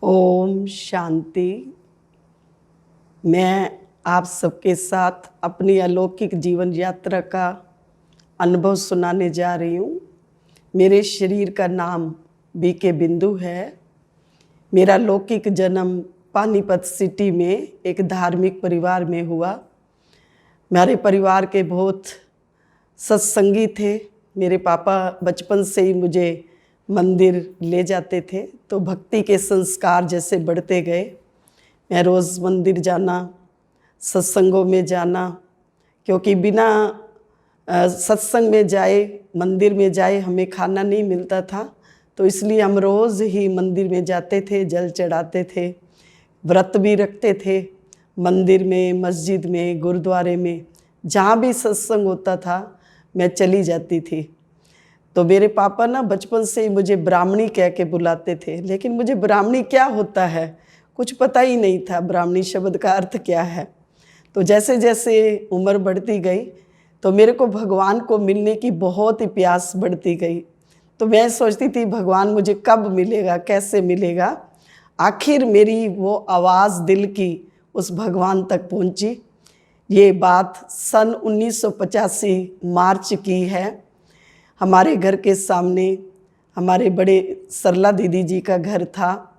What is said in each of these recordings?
ओम शांति। मैं आप सबके साथ अपनी अलौकिक जीवन यात्रा का अनुभव सुनाने जा रही हूँ। मेरे शरीर का नाम बीके बिंदु है। मेरा लौकिक जन्म पानीपत सिटी में एक धार्मिक परिवार में हुआ। मेरे परिवार के बहुत सत्संगी थे। मेरे पापा बचपन से ही मुझे मंदिर ले जाते थे, तो भक्ति के संस्कार जैसे बढ़ते गए। मैं रोज़ मंदिर जाना, सत्संगों में जाना, क्योंकि बिना सत्संग में जाए, मंदिर में जाए हमें खाना नहीं मिलता था, तो इसलिए हम रोज़ ही मंदिर में जाते थे, जल चढ़ाते थे, व्रत भी रखते थे। मंदिर में, मस्जिद में, गुरुद्वारे में, जहाँ भी सत्संग होता था मैं चली जाती थी। तो मेरे पापा ना बचपन से ही मुझे ब्राह्मणी कह के बुलाते थे, लेकिन मुझे ब्राह्मणी क्या होता है कुछ पता ही नहीं था, ब्राह्मणी शब्द का अर्थ क्या है। तो जैसे जैसे उम्र बढ़ती गई तो मेरे को भगवान को मिलने की बहुत ही प्यास बढ़ती गई। तो मैं सोचती थी भगवान मुझे कब मिलेगा, कैसे मिलेगा। आखिर मेरी वो आवाज़ दिल की उस भगवान तक पहुंची। ये बात सन 1985 मार्च की है। हमारे घर के सामने हमारे बड़े सरला दीदी जी का घर था,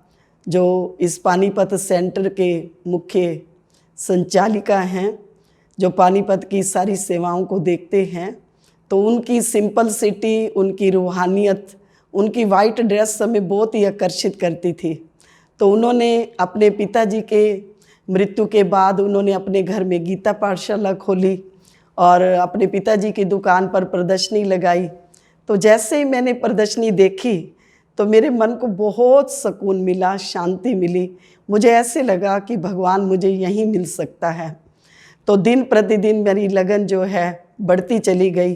जो इस पानीपत सेंटर के मुख्य संचालिका हैं, जो पानीपत की सारी सेवाओं को देखते हैं। तो उनकी सिंपल सिटी, उनकी रूहानियत, उनकी वाइट ड्रेस हमें बहुत ही आकर्षित करती थी। तो उन्होंने अपने पिताजी के मृत्यु के बाद उन्होंने अपने घर में गीता पाठशाला खोली और अपने पिताजी की दुकान पर प्रदर्शनी लगाई। तो जैसे ही मैंने प्रदर्शनी देखी तो मेरे मन को बहुत सुकून मिला, शांति मिली। मुझे ऐसे लगा कि भगवान मुझे यहीं मिल सकता है। तो दिन प्रतिदिन मेरी लगन जो है बढ़ती चली गई।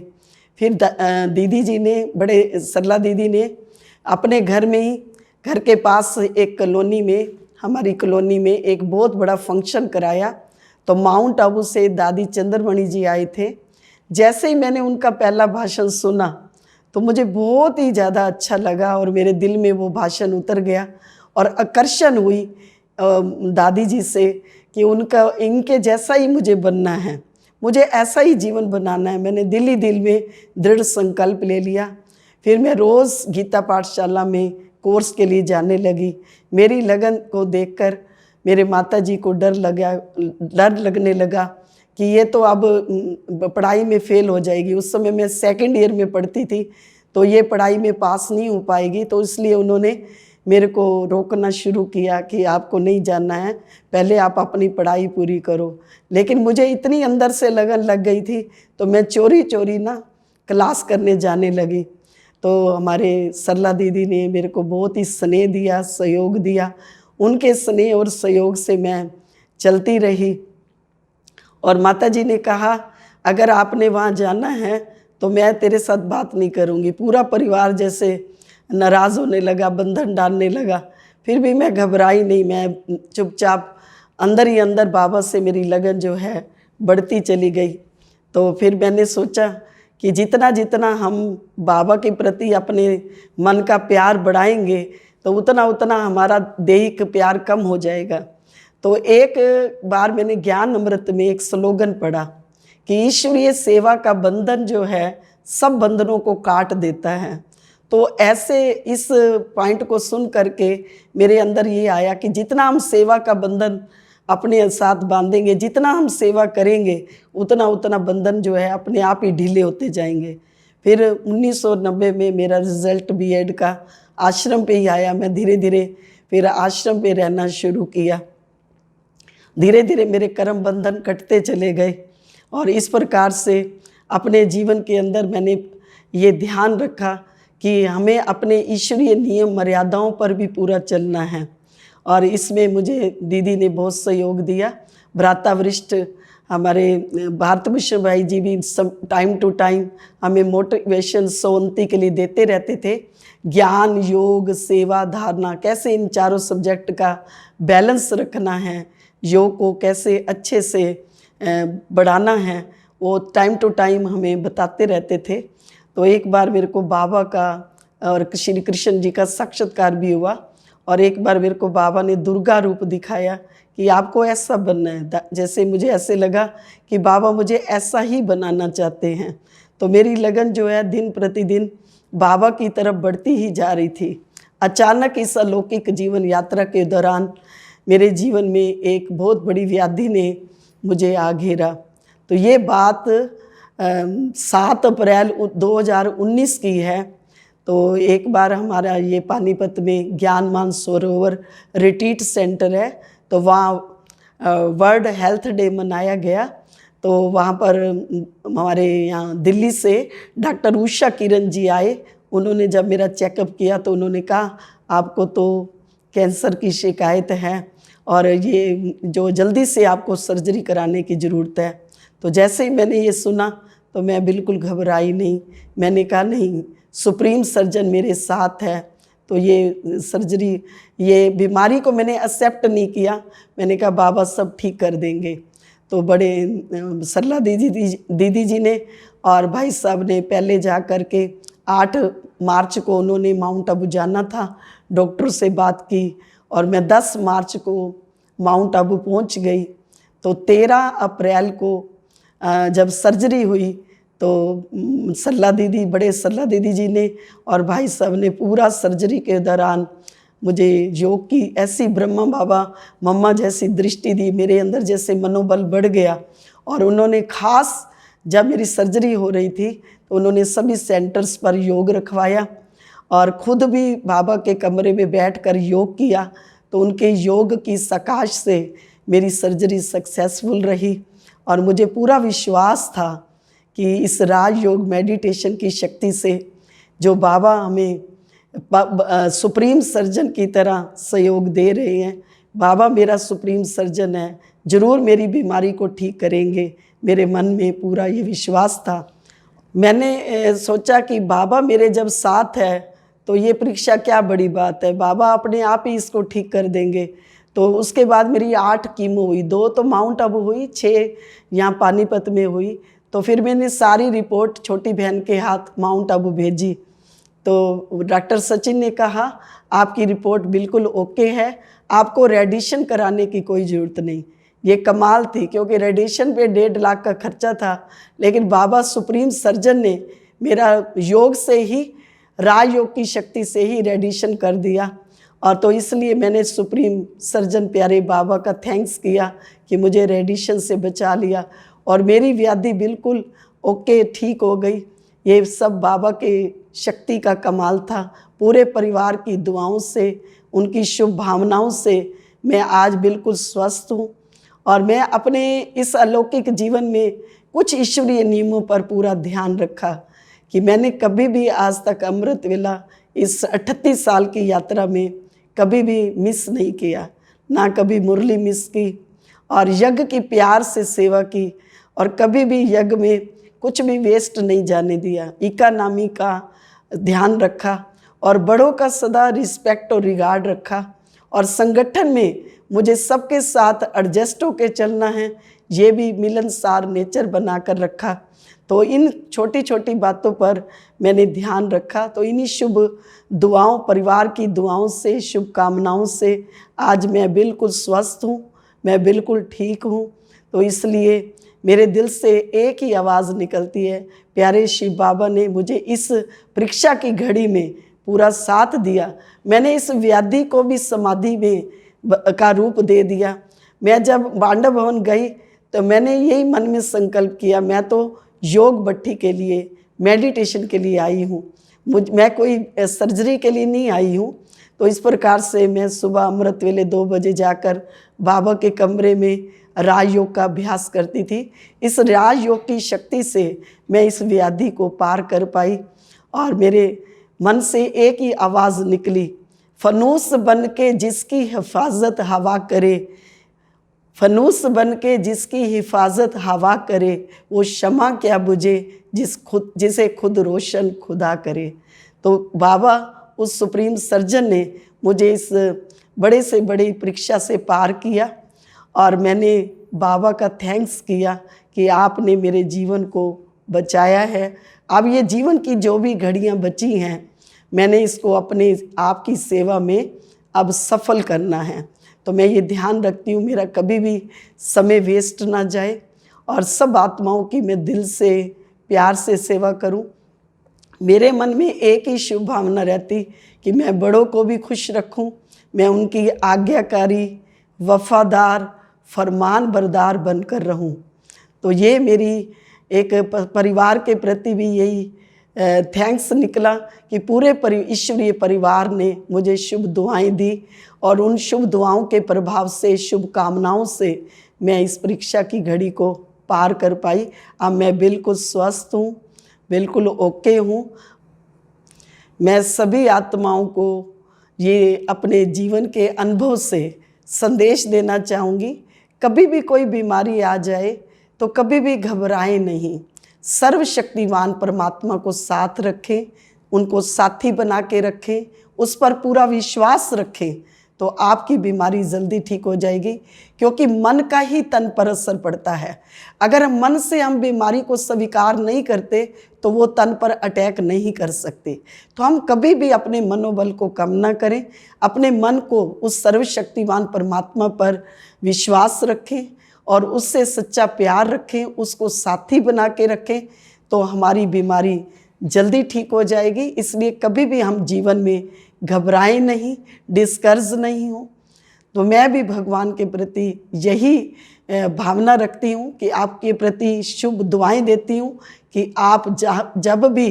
फिर दीदी जी ने, बड़े सरला दीदी ने अपने घर में ही, घर के पास एक कॉलोनी में, हमारी कॉलोनी में एक बहुत बड़ा फंक्शन कराया। तो माउंट आबू से दादी चंद्रमणि जी आए थे। जैसे ही मैंने उनका पहला भाषण सुना तो मुझे बहुत ही ज़्यादा अच्छा लगा और मेरे दिल में वो भाषण उतर गया और आकर्षण हुई दादी जी से कि इनके जैसा ही मुझे बनना है, मुझे ऐसा ही जीवन बनाना है। मैंने दिल ही दिल में दृढ़ संकल्प ले लिया। फिर मैं रोज़ गीता पाठशाला में कोर्स के लिए जाने लगी। मेरी लगन को देखकर मेरे माताजी को डर लगने लगा कि ये तो अब पढ़ाई में फ़ेल हो जाएगी। उस समय मैं सेकंड ईयर में पढ़ती थी, तो ये पढ़ाई में पास नहीं हो पाएगी। तो इसलिए उन्होंने मेरे को रोकना शुरू किया कि आपको नहीं जाना है, पहले आप अपनी पढ़ाई पूरी करो। लेकिन मुझे इतनी अंदर से लगन लग गई थी, तो मैं चोरी चोरी ना क्लास करने जाने लगी। तो हमारे सरला दीदी ने मेरे को बहुत ही स्नेह दिया, सहयोग दिया। उनके स्नेह और सहयोग से मैं चलती रही। और माताजी ने कहा अगर आपने वहाँ जाना है तो मैं तेरे साथ बात नहीं करूँगी। पूरा परिवार जैसे नाराज़ होने लगा, बंधन डालने लगा। फिर भी मैं घबराई नहीं, मैं चुपचाप अंदर ही अंदर बाबा से मेरी लगन जो है बढ़ती चली गई। तो फिर मैंने सोचा कि जितना जितना हम बाबा के प्रति अपने मन का प्यार बढ़ाएंगे तो उतना उतना हमारा दैहिक प्यार कम हो जाएगा। तो एक बार मैंने ज्ञान अमृत में एक स्लोगन पढ़ा कि ईश्वरीय सेवा का बंधन जो है सब बंधनों को काट देता है। तो ऐसे इस पॉइंट को सुन करके मेरे अंदर ये आया कि जितना हम सेवा का बंधन अपने साथ बांधेंगे, जितना हम सेवा करेंगे, उतना उतना बंधन जो है अपने आप ही ढीले होते जाएंगे। फिर 1990 में मेरा रिज़ल्ट बीएड का आश्रम पे ही आया। मैं धीरे धीरे फिर आश्रम पे रहना शुरू किया। धीरे धीरे मेरे कर्म बंधन कटते चले गए और इस प्रकार से अपने जीवन के अंदर मैंने ये ध्यान रखा कि हमें अपने ईश्वरीय नियम मर्यादाओं पर भी पूरा चलना है। और इसमें मुझे दीदी ने बहुत सहयोग दिया। भ्राता वरिष्ठ हमारे भारतभूषण भाई जी भी टाइम टू टाइम हमें मोटिवेशन सोनती के लिए देते रहते थे। ज्ञान, योग, सेवा, धारणा, कैसे इन चारों सब्जेक्ट का बैलेंस रखना है, योग को कैसे अच्छे से बढ़ाना है, वो टाइम टू टाइम हमें बताते रहते थे। तो एक बार मेरे को बाबा का और श्री कृष्ण जी का साक्षात्कार भी हुआ और एक बार मेरे को बाबा ने दुर्गा रूप दिखाया कि आपको ऐसा बनना है। जैसे मुझे ऐसे लगा कि बाबा मुझे ऐसा ही बनाना चाहते हैं। तो मेरी लगन जो है दिन प्रतिदिन बाबा की तरफ बढ़ती ही जा रही थी। अचानक इस अलौकिक जीवन यात्रा के दौरान मेरे जीवन में एक बहुत बड़ी व्याधि ने मुझे आ घेरा। तो ये बात 7 अप्रैल 2019 की है। तो एक बार हमारा ये पानीपत में ज्ञान मान सरोवर रिट्रीट सेंटर है, तो वहाँ वर्ल्ड हेल्थ डे मनाया गया। तो वहाँ पर हमारे यहाँ दिल्ली से डॉक्टर उषा किरण जी आए। उन्होंने जब मेरा चेकअप किया तो उन्होंने कहा आपको तो कैंसर की शिकायत है और ये जो जल्दी से आपको सर्जरी कराने की ज़रूरत है। तो जैसे ही मैंने ये सुना तो मैं बिल्कुल घबराई नहीं। मैंने कहा नहीं, सुप्रीम सर्जन मेरे साथ है, तो ये सर्जरी, ये बीमारी को मैंने एक्सेप्ट नहीं किया। मैंने कहा बाबा सब ठीक कर देंगे। तो बड़े सरला दीदी जी ने और भाई साहब ने पहले जा कर के 8 मार्च को उन्होंने माउंट आबू जाना था, डॉक्टर से बात की और मैं 10 मार्च को माउंट आबू पहुंच गई। तो 13 अप्रैल को जब सर्जरी हुई तो बड़े सरला दीदी जी ने और भाई साहब ने पूरा सर्जरी के दौरान मुझे योग की ऐसी ब्रह्मा बाबा मम्मा जैसी दृष्टि दी, मेरे अंदर जैसे मनोबल बढ़ गया। और उन्होंने खास जब मेरी सर्जरी हो रही थी तो उन्होंने सभी सेंटर्स पर योग रखवाया और ख़ुद भी बाबा के कमरे में बैठकर योग किया। तो उनके योग की सकाश से मेरी सर्जरी सक्सेसफुल रही और मुझे पूरा विश्वास था कि इस राजयोग मेडिटेशन की शक्ति से जो बाबा हमें सुप्रीम सर्जन की तरह सहयोग दे रहे हैं, बाबा मेरा सुप्रीम सर्जन है, ज़रूर मेरी बीमारी को ठीक करेंगे। मेरे मन में पूरा ये विश्वास था। मैंने सोचा कि बाबा मेरे जब साथ है तो ये परीक्षा क्या बड़ी बात है, बाबा अपने आप ही इसको ठीक कर देंगे। तो उसके बाद मेरी 8 कीमो हुई, 2 तो माउंट आबू हुई, 6 यहाँ पानीपत में हुई। तो फिर मैंने सारी रिपोर्ट छोटी बहन के हाथ माउंट आबू भेजी। तो डॉक्टर सचिन ने कहा आपकी रिपोर्ट बिल्कुल ओके है, आपको रेडिएशन कराने की कोई ज़रूरत नहीं। ये कमाल थी क्योंकि रेडिएशन पे 1.5 लाख का खर्चा था, लेकिन बाबा सुप्रीम सर्जन ने मेरा योग से ही, राजयोग की शक्ति से ही रेडिएशन कर दिया। और तो इसलिए मैंने सुप्रीम सर्जन प्यारे बाबा का थैंक्स किया कि मुझे रेडिएशन से बचा लिया और मेरी व्याधि बिल्कुल ओके ठीक हो गई। ये सब बाबा के शक्ति का कमाल था। पूरे परिवार की दुआओं से, उनकी शुभ भावनाओं से मैं आज बिल्कुल स्वस्थ हूँ और मैं अपने इस अलौकिक जीवन में कुछ ईश्वरीय नियमों पर पूरा ध्यान रखा कि मैंने कभी भी आज तक अमृत वेला इस 38 साल की यात्रा में कभी भी मिस नहीं किया, ना कभी मुरली मिस की और यज्ञ की प्यार से सेवा की और कभी भी यज्ञ में कुछ भी वेस्ट नहीं जाने दिया। इकोनॉमी का ध्यान रखा और बड़ों का सदा रिस्पेक्ट और रिगार्ड रखा और संगठन में मुझे सबके साथ एडजस्ट होकर चलना है, ये भी मिलनसार नेचर बनाकर रखा। तो इन छोटी छोटी बातों पर मैंने ध्यान रखा। तो इन्हीं शुभ दुआओं, परिवार की दुआओं से, शुभकामनाओं से आज मैं बिल्कुल स्वस्थ हूँ, मैं बिल्कुल ठीक हूँ। तो इसलिए मेरे दिल से एक ही आवाज़ निकलती है, प्यारे शिव बाबा ने मुझे इस परीक्षा की घड़ी में पूरा साथ दिया। मैंने इस व्याधि को भी समाधि में का रूप दे दिया। मैं जब पांडव भवन गई तो मैंने यही मन में संकल्प किया, मैं तो योग भट्टी के लिए, मेडिटेशन के लिए आई हूँ, मैं कोई सर्जरी के लिए नहीं आई हूँ। तो इस प्रकार से मैं सुबह अमृत वेले 2 बजे जाकर बाबा के कमरे में राजयोग का अभ्यास करती थी। इस राजयोग की शक्ति से मैं इस व्याधि को पार कर पाई और मेरे मन से एक ही आवाज़ निकली, फनूस बन के जिसकी हिफाजत हवा करे, फनूस बन के जिसकी हिफाजत हवा करे, वो शमा क्या बुझे जिसे खुद रोशन खुदा करे। तो बाबा उस सुप्रीम सर्जन ने मुझे इस बड़े से बड़ी परीक्षा से पार किया और मैंने बाबा का थैंक्स किया कि आपने मेरे जीवन को बचाया है। अब ये जीवन की जो भी घड़ियां बची हैं, मैंने इसको अपने आपकी सेवा में अब सफल करना है। तो मैं ये ध्यान रखती हूँ मेरा कभी भी समय वेस्ट ना जाए और सब आत्माओं की मैं दिल से प्यार से सेवा करूँ। मेरे मन में एक ही शुभ भावना रहती कि मैं बड़ों को भी खुश रखूं, मैं उनकी आज्ञाकारी, वफादार, फरमान बरदार बनकर रहूं। तो ये मेरी एक परिवार के प्रति भी यही थैंक्स निकला कि पूरे ईश्वरीय परिवार ने मुझे शुभ दुआएं दी और उन शुभ दुआओं के प्रभाव से, शुभकामनाओं से मैं इस परीक्षा की घड़ी को पार कर पाई। अब मैं बिल्कुल स्वस्थ हूँ, बिल्कुल ओके हूँ। मैं सभी आत्माओं को ये अपने जीवन के अनुभव से संदेश देना चाहूँगी, कभी भी कोई बीमारी आ जाए तो कभी भी घबराएं नहीं। सर्वशक्तिमान परमात्मा को साथ रखें, उनको साथी बना के रखें, उस पर पूरा विश्वास रखें तो आपकी बीमारी जल्दी ठीक हो जाएगी, क्योंकि मन का ही तन पर असर पड़ता है। अगर मन से हम बीमारी को स्वीकार नहीं करते तो वो तन पर अटैक नहीं कर सकते। तो हम कभी भी अपने मनोबल को कम ना करें, अपने मन को उस सर्वशक्तिमान परमात्मा पर विश्वास रखें और उससे सच्चा प्यार रखें, उसको साथी बना के रखें तो हमारी बीमारी जल्दी ठीक हो जाएगी। इसलिए कभी भी हम जीवन में घबराएं नहीं, डिस्कर्ज नहीं हो। तो मैं भी भगवान के प्रति यही भावना रखती हूँ कि आपके प्रति शुभ दुआएं देती हूँ कि आप जब भी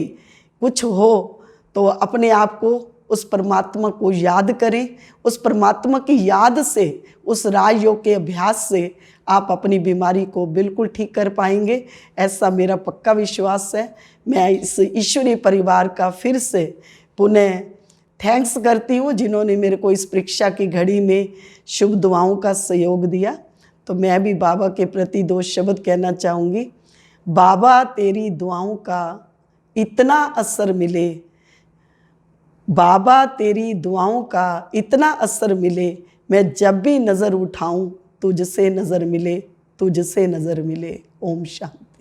कुछ हो तो अपने आप को उस परमात्मा को याद करें। उस परमात्मा की याद से, उस राजयोग के अभ्यास से आप अपनी बीमारी को बिल्कुल ठीक कर पाएंगे, ऐसा मेरा पक्का विश्वास है। मैं इस ईश्वरीय परिवार का फिर से पुनः थैंक्स करती हूँ जिन्होंने मेरे को इस परीक्षा की घड़ी में शुभ दुआओं का सहयोग दिया। तो मैं भी बाबा के प्रति 2 शब्द कहना चाहूँगी। बाबा तेरी दुआओं का इतना असर मिले, बाबा तेरी दुआओं का इतना असर मिले, मैं जब भी नज़र उठाऊं तुझसे नज़र मिले, तुझसे नज़र मिले। ओम शांति।